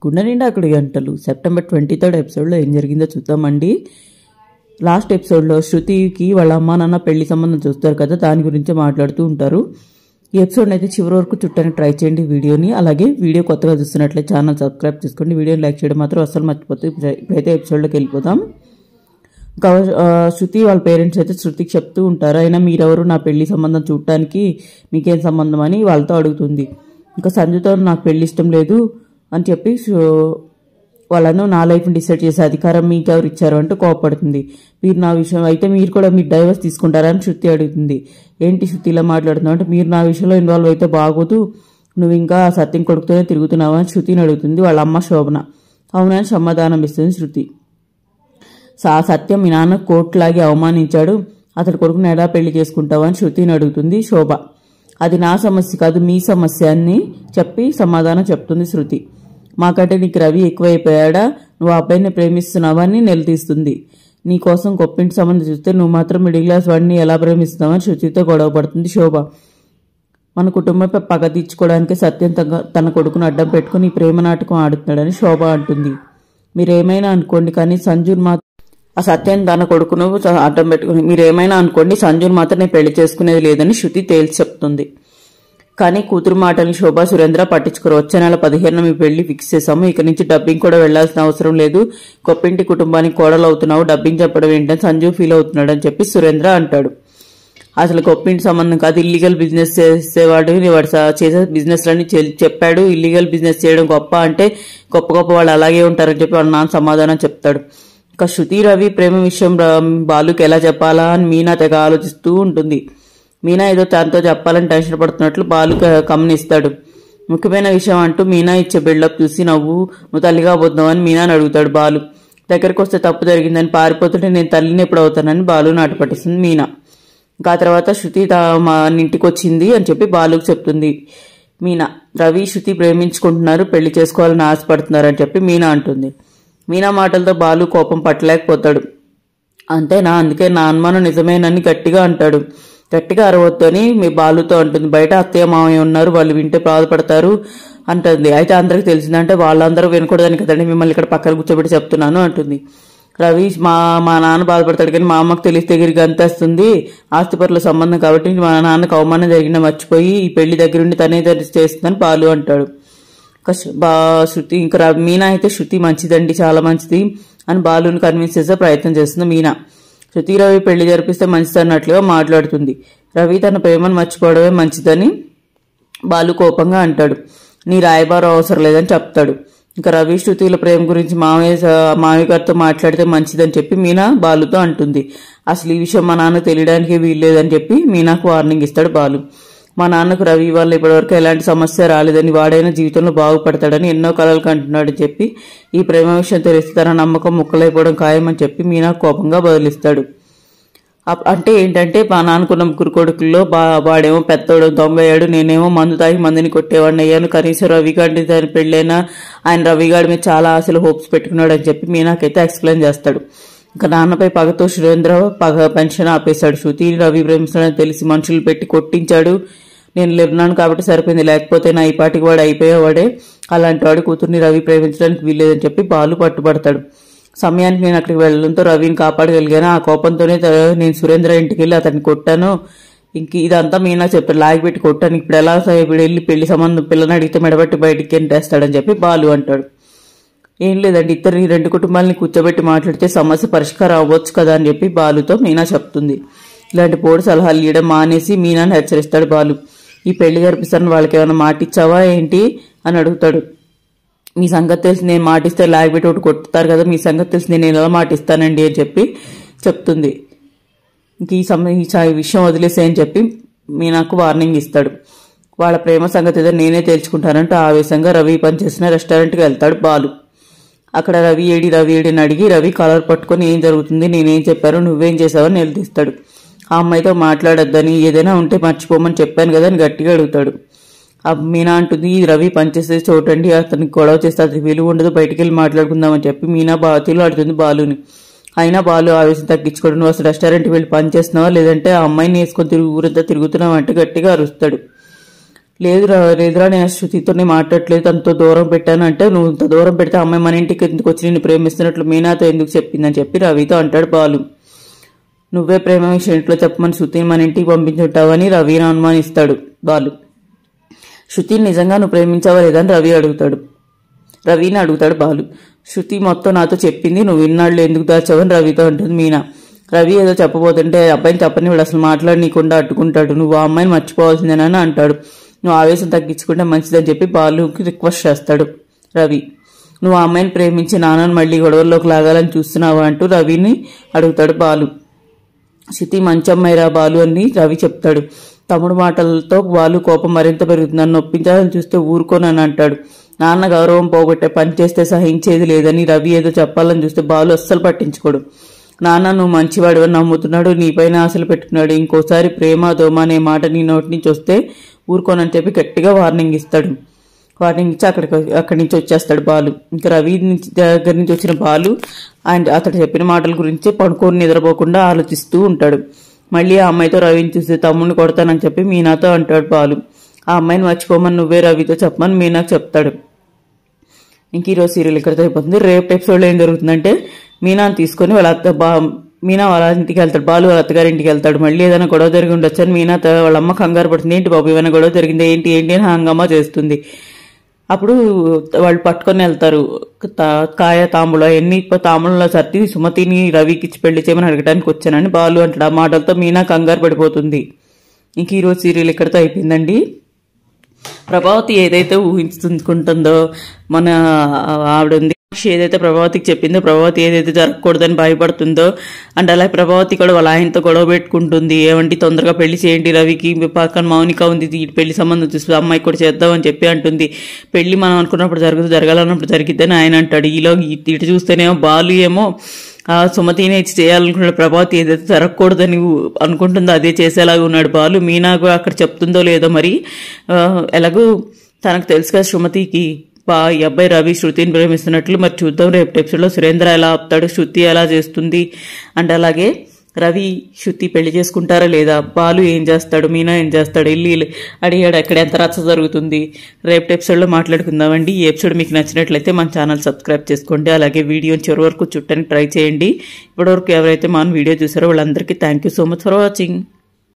గుండె నిండా అక్కడి గంటలు సెప్టెంబర్ 23 ఎపిసోడ్లో ఏం జరిగిందో చూద్దామండి. లాస్ట్ ఎపిసోడ్లో శృతికి వాళ్ళ అమ్మా నాన్న పెళ్లి సంబంధం చూస్తారు కదా, దాని గురించి మాట్లాడుతూ ఉంటారు. ఈ ఎపిసోడ్ని అయితే చివరి వరకు చుట్టానికి ట్రై చేయండి వీడియోని. అలాగే వీడియో కొత్తగా చూస్తున్నట్లయితే ఛానల్ సబ్స్క్రైబ్ చేసుకోండి. వీడియోని లైక్ చేయడం మాత్రం అస్సలు మర్చిపోతే. ఇప్పుడైతే ఎపిసోడ్లోకి వెళ్ళిపోదాం. శృతి వాళ్ళ పేరెంట్స్ అయితే శృతికి చెప్తూ ఉంటారు, అయినా మీరెవరు నా పెళ్లి సంబంధం చూడటానికి, మీకేం సంబంధం అని వాళ్ళతో అడుగుతుంది. ఇంకా సంజుతో నాకు పెళ్లి ఇష్టం లేదు అని చెప్పి వాళ్ళను నా లైఫ్ని డిసైడ్ చేసే అధికారం మీకు ఎవరు ఇచ్చారు అంటూ కోపడుతుంది. మీరు నా విషయం అయితే మీరు కూడా మీరు డైవర్స్ తీసుకుంటారని శృతి అడుగుతుంది. ఏంటి శృతి ఇలా మాట్లాడుతున్నావు అంటే, మీరు నా విషయంలో ఇన్వాల్వ్ అయితే బాగోదు, నువ్వు ఇంకా సత్యం కొడుకుతూనే తిరుగుతున్నావు అని శృతిని అడుగుతుంది వాళ్ళ అమ్మ శోభన. అవునని సమాధానం ఇస్తుంది శృతి. సత్యం మీ నాన్న కోర్టులాగి అవమానించాడు, అతడి కొడుకుని ఎలా పెళ్లి చేసుకుంటావు అని శృతిని అడుగుతుంది శోభ. అది నా సమస్య కాదు మీ సమస్య అని చెప్పి సమాధానం చెప్తుంది శృతి. మాకంటే నీకు రవి ఎక్కువైపోయాడా, నువ్వు ఆ అబ్బాయిని ప్రేమిస్తున్నావని నిలదీస్తుంది. నీ కోసం గొప్పింటి సంబంధం చూస్తే నువ్వు మాత్రం మిడిల్ క్లాస్ వాడిని ఎలా ప్రేమిస్తున్నావని శృతితో గొడవ పడుతుంది శోభ. మన కుటుంబంపై పగ తీర్చుకోవడానికి సత్యం తన కొడుకును అడ్డం పెట్టుకుని ఈ ప్రేమ నాటకం ఆడుతున్నాడని శోభ అంటుంది. మీరేమైనా అనుకోండి కానీ సంజున్ మాత్రం ఆ సత్యం తన కొడుకును అడ్డం పెట్టుకుని మీరేమైనా అనుకోండి, సంజున్ మాత్రం నేను పెళ్లి చేసుకునేది లేదని శృతి తేల్చి చెప్తుంది. కానీ కూతురు మాటల్ని శోభా సురేంద్ర పట్టించుకోరు. వచ్చే నెల 15 మీ పెళ్లి ఫిక్స్ చేశాము, ఇక నుంచి డబ్బింగ్ కూడా వెళ్లాల్సిన అవసరం లేదు, గొప్పింటి కుటుంబానికి కోడలు అవుతున్నావు, డబ్బింగ్ చెప్పడం ఏంటని సంజు ఫీల్ అవుతున్నాడు అని చెప్పి సురేంద్ర అంటాడు. అసలు గొప్పింటి సంబంధం కాదు, ఇల్లీగల్ బిజినెస్ చేసేవాడు, వాడు చేసే బిజినెస్ లని చెప్పాడు. ఇల్లీగల్ బిజినెస్ చేయడం గొప్ప అంటే గొప్ప వాళ్ళు అలాగే ఉంటారని చెప్పి వాళ్ళ నాన్న సమాధానం చెప్తాడు. ఇంకా శృతి రవి ప్రేమ విషయం బాలుకి ఎలా చెప్పాలా అని మీనా తెగ ఆలోచిస్తూ ఉంటుంది. మీనా ఏదో తనతో చెప్పాలని టెన్షన్ పడుతున్నట్లు బాలు గమనిస్తాడు. ముఖ్యమైన విషయం అంటూ మీనా ఇచ్చే బిల్డప్ చూసి నువ్వు తల్లిగా పోతున్నావు అని మీనాని అడుగుతాడు బాలు. దగ్గరకు వస్తే తప్పు జరిగిందని పారిపోతుంటే నేను తల్లిని ఎప్పుడు అవుతానని బాలు నాటు పట్టిస్తుంది మీనా. ఇంకా తర్వాత శృతి మా ఇంటికి వచ్చింది అని చెప్పి బాలుకు చెప్తుంది మీనా. రవి శృతి ప్రేమించుకుంటున్నారు, పెళ్లి చేసుకోవాలని ఆశపడుతున్నారు అని చెప్పి మీనా అంటుంది. మీనా మాటలతో బాలు కోపం పట్టలేకపోతాడు. అంతేనా, అందుకే నా అనుమానం నిజమేనని గట్టిగా అంటాడు. గట్టిగా అరవద్దని మీ బాలుతో అంటుంది. బయట అత్తయ్య మామయ్య ఉన్నారు, వాళ్ళు వింటే బాధపడతారు అంటుంది. అయితే అందరికి తెలిసిందంటే వాళ్ళందరూ వినకూడదని కదండి మిమ్మల్ని ఇక్కడ పక్కన కూర్చోబెట్టి చెప్తున్నాను అంటుంది. రవి మా నాన్న బాధపడతాడు కానీ మా అమ్మకు తెలిస్తే దగ్గరికి అంతేస్తుంది, ఆస్తిపరుల సంబంధం కాబట్టి మా నాన్నకు అవమానం జరిగినా మర్చిపోయి ఈ పెళ్లి దగ్గరుండి తనే చేస్తుందని బాలు అంటాడు. శృతి ఇంకా మీనా అయితే శృతి మంచిదండి, చాలా మంచిది అని బాలుని కన్విన్స్ చేసే ప్రయత్నం చేస్తుంది మీనా. శృతి రవి పెళ్లి జరిపిస్తే మంచిదన్నట్లుగా మాట్లాడుతుంది. రవి తన ప్రేమను మర్చిపోవడమే మంచిదని బాలు కోపంగా అంటాడు. నీ రాయబారం అవసరం లేదని చెప్తాడు. ఇంకా రవి శృతిల ప్రేమ గురించి మామయ్య గారితో మాట్లాడితే మంచిదని చెప్పి మీనా బాలుతో అంటుంది. అసలు ఈ విషయం మా నాన్న తెలియడానికి వీల్లేదని చెప్పి మీనాకు వార్నింగ్ ఇస్తాడు బాలు. మా నాన్నకు రవి వల్ల ఇప్పటివరకు ఎలాంటి సమస్య రాలేదని, వాడైనా జీవితంలో బాగుపడతాడని ఎన్నో కలలు కంటున్నాడని చెప్పి ఈ ప్రేమ విషయం తెలిస్తే తన నమ్మకం ముక్కలైపోవడం ఖాయమని చెప్పి మీనా కోపంగా బదిలిస్తాడు. అంటే ఏంటంటే మా నాన్నకున్న ముగ్గురు కొడుకుల్లో వాడేమో పెద్దోడు దొంగయ్యాడు, నేనేమో మందు తాగి మందిని కొట్టేవాడిని అయ్యాను, కనీసం రవిగాడిని దాని పెళ్ళైనా ఆయన రవిగాడి మీద చాలా ఆశలు హోప్స్ పెట్టుకున్నాడు అని చెప్పి మీనాకైతే ఎక్స్ప్లెయిన్ చేస్తాడు. ఇంకా నాన్నపై పగతో సురేంద్ర పెన్షన్ ఆపేశాడు. శృతి రవి ప్రేమిస్తాడని తెలిసి మనుషులు పెట్టి కొట్టించాడు. నేను లేన్నాను కాబట్టి సరిపోయింది, లేకపోతే నా ఈ పాటికి వాడు అయిపోయేవాడే, అలాంటి వాడి కూతుర్ని రవి ప్రేమించడానికి వీల్లేదని చెప్పి బాలు పట్టుబడతాడు. సమయానికి నేను అక్కడికి వెళ్ళడంతో రవిని కాపాడగలిగాను, ఆ కోపంతోనే నేను సురేంద్ర ఇంటికి వెళ్ళి అతన్ని కొట్టాను. ఇంక ఇదంతా మీనా చెప్తాడు. లాగిపెట్టి కొట్టాను, ఇప్పుడు ఎలా ఇప్పుడు వెళ్ళి పెళ్లి సంబంధం పిల్లని అడిగితే మెడబట్టి బయటికి ఎంటేస్తాడని చెప్పి బాలు అంటాడు. ఏం లేదండి, ఇద్దరిని రెండు కుటుంబాలని కూర్చోబెట్టి మాట్లాడితే సమస్య పరిష్కారం అవ్వచ్చు కదా అని చెప్పి బాలుతో మీనా చెప్తుంది. ఇలాంటి పోడు సలహాలు ఇవ్వడం మానేసి మీనాని హెచ్చరిస్తాడు బాలు. ఈ పెళ్లి జరిపిస్తాను, వాళ్ళకి ఏమైనా మాటిచ్చావా ఏంటి అని అడుగుతాడు. మీ సంగతి తెలిసి నేను మాటిస్తే లాగిపెట్టి ఒకటి కొట్టుతారు కదా, మీ సంగతి తెలిసి నేను ఎలా మాటిస్తానండి అని చెప్పి చెప్తుంది. ఇంక ఈ విషయం వదిలేసేయని చెప్పి మీనాకు వార్నింగ్ ఇస్తాడు. వాళ్ళ ప్రేమ సంగతి ఏదో నేనే తేల్చుకుంటానంటూ ఆవేశంగా రవి పనిచేసిన రెస్టారెంట్కి వెళ్తాడు బాలు. అక్కడ రవి ఏడి అని అడిగి రవి కాలర్ పట్టుకొని ఏం జరుగుతుంది, నేనేం చెప్పాను, నువ్వేం చేసావని నిలదీస్తాడు. ఆ అమ్మాయితో మాట్లాడొద్దని, ఏదైనా ఉంటే మర్చిపోమని చెప్పాను కదా అని గట్టిగా అడుగుతాడు. మీనా అంటుంది, ఈ రవి పనిచేసే చోటండి, అతనికి గొడవ చేస్తే అతనికి విలువ ఉండదు, బయటికి వెళ్ళి మాట్లాడుకుందామని చెప్పి మీనా బాతులు ఆడుతుంది బాలుని. అయినా బాలు ఆవేశం తగ్గించుకోవడం, నువ్వు అసలు రెస్టారెంట్కి వెళ్ళి పని చేస్తున్నావా లేదంటే ఆ అమ్మాయిని వేసుకొని ఊరంతా తిరుగుతున్నావు అంటే గట్టిగా అరుస్తాడు. లేదురా నేను శృతితోనే మాట్లాడలేదు, తనతో దూరం పెట్టాను అంటే, నువ్వు ఇంత దూరం పెడితే అమ్మాయి మన ఇంటికి ఎందుకు వచ్చి నిన్ను ప్రేమిస్తున్నట్లు మీనాతో ఎందుకు చెప్పిందని చెప్పి రవితో అంటాడు బాలు. నువ్వే ప్రేమ విషయం ఇంట్లో చెప్పమని శృతిని మన ఇంటికి పంపించుంటావని రవిని అనుమానిస్తాడు బాలు. శృతిని నిజంగా నువ్వు ప్రేమించావా లేదని రవిని అడుగుతాడు బాలు. శృతి మొత్తం నాతో చెప్పింది, నువ్వు ఇన్నాళ్ళు ఎందుకు దాచావని రవితో అంటుంది మీనా. రవి ఏదో చెప్పబోతుంటే అబ్బాయిని చెప్పని వీడు అసలు మాట్లాడనీయకుండా అడ్డుకుంటాడు. నువ్వు ఆ అమ్మాయిని మర్చిపోవాల్సిందేనని అంటాడు. నువ్వు ఆవేశం తగ్గించుకుంటే మంచిదని చెప్పి బాలుకి రిక్వెస్ట్ చేస్తాడు రవి. నువ్వు ఆ అమ్మాయిని ప్రేమించి నాన్నని మళ్ళీ గొడవల్లోకి లాగాలని చూస్తున్నావా అంటూ రవిని అడుగుతాడు బాలు. శృతి మంచి అమ్మాయిరా బాలు అని రవి చెప్తాడు. తమ్ముడు మాటలతో బాలు కోపం మరింత పెరుగుతుంది. నన్ను ఒప్పించాలని చూస్తే ఊరుకోనని అంటాడు. నాన్న గౌరవం పోగొట్టే పని చేస్తే సహించేది లేదని రవి ఏదో చెప్పాలని చూస్తే బాలు అస్సలు పట్టించుకోడు. నాన్న నువ్వు మంచివాడు అని నమ్ముతున్నాడు, నీపైన ఆశలు పెట్టుకున్నాడు, ఇంకోసారి ప్రేమ దోమ అనే మాట నీ నోటి నుంచి వస్తే ఊరుకోనని చెప్పి గట్టిగా వార్నింగ్ ఇస్తాడు. వార్నింగ్ ఇచ్చి అక్కడి నుంచి వచ్చేస్తాడు బాలు. ఇంకా రవి దగ్గర నుంచి వచ్చిన బాలు అతడు చెప్పిన మాటల గురించి పడుకొని నిద్రపోకుండా ఆలోచిస్తూ ఉంటాడు. మళ్ళీ ఆ అమ్మాయితో రవిని చూస్తే తమ్ముడిని కొడతానని చెప్పి మీనాతో అంటాడు బాలు. ఆ అమ్మాయిని మర్చిపోమని నువ్వే రవితో చెప్పమని మీనాకు చెప్తాడు. ఇంక ఈరోజు సీరియల్ ఇక్కడితో అయిపోతుంది. రేపు ఎపిసోడ్లో ఏం జరుగుతుందంటే మీనాని తీసుకొని మీనా వాళ్ళ ఇంటికి వెళ్తాడు, బాలు వాళ్ళ అత్తగారి ఇంటికి వెళ్తాడు. మళ్ళీ ఏదైనా గొడవ జరిగి ఉండొచ్చు అని మీనా వాళ్ళ అమ్మ కంగారు పడుతుంది. ఏంటి బాబు ఏమైనా గొడవ జరిగింది ఏంటి అని హంగామా చేస్తుంది. అప్పుడు వాళ్ళు పట్టుకొని వెళ్తారు కాయ తాంబూలం ఎన్ని తాంబూలంలో సర్ది సుమతిని రవికి ఇచ్చి పెళ్లి చేయమని అడగడానికి వచ్చానని బాలు అంటాడు. ఆ మాటలతో మీనా కంగారు పడిపోతుంది. ఇంక ఈరోజు సీరియల్ ఇక్కడితో అయిపోయిందండి. ప్రభావతి ఏదైతే ఊహించుకుంటుందో మన ఆవిడ ఉంది ఏదైతే ప్రభావతికి చెప్పిందో, ప్రభావతి ఏదైతే జరగకూడదని భయపడుతుందో అండ్ అలాగే ప్రభావతి కూడా వాళ్ళ ఆయనతో గొడవ పెట్టుకుంటుంది. ఏమంటే తొందరగా పెళ్లి చేయండి రవికి, పక్కన మౌనిక ఉంది పెళ్లి సంబంధం చూసి అమ్మాయికి కూడా చేద్దామని చెప్పి అంటుంది. పెళ్లి మనం అనుకున్నప్పుడు జరగాలన్నప్పుడు జరిగిద్దని ఆయన అంటాడు. ఈలో ఇటు చూస్తేనేమో బాలు ఏమో సుమతిని ఇచ్చి చేయాలనుకున్నాడు. ప్రభావతి ఏదైతే జరగకూడదని అనుకుంటుందో అదే చేసేలాగా ఉన్నాడు బాలు. మీనా కూడా అక్కడ చెప్తుందో లేదో మరి, ఎలాగూ తనకు తెలుసు కదా సుమతికి ఈ అబ్బాయి రవి శృతిని ప్రేమిస్తున్నట్లు. మరి చూద్దాం రేపు ఎపిసోడ్లో సురేంద్ర ఎలా ఆపుతాడు, శృతి ఎలా చేస్తుంది అండ్ అలాగే రవి శృతి పెళ్లి చేసుకుంటారా లేదా, బాలు ఏం చేస్తాడు, మీనా ఏం చేస్తాడు, ఇల్లు అడిగాడు అక్కడ ఎంత రచ్చ జరుగుతుంది రేపు ఎపిసోడ్లో మాట్లాడుకుందామండి. ఈ ఎపిసోడ్ మీకు నచ్చినట్లయితే మన ఛానల్ సబ్స్క్రైబ్ చేసుకోండి. అలాగే వీడియోని చివరి వరకు చుట్టానికి ట్రై చేయండి. ఇప్పటివరకు ఎవరైతే మన వీడియో చూసారో వాళ్ళందరికీ thank you so much for watching.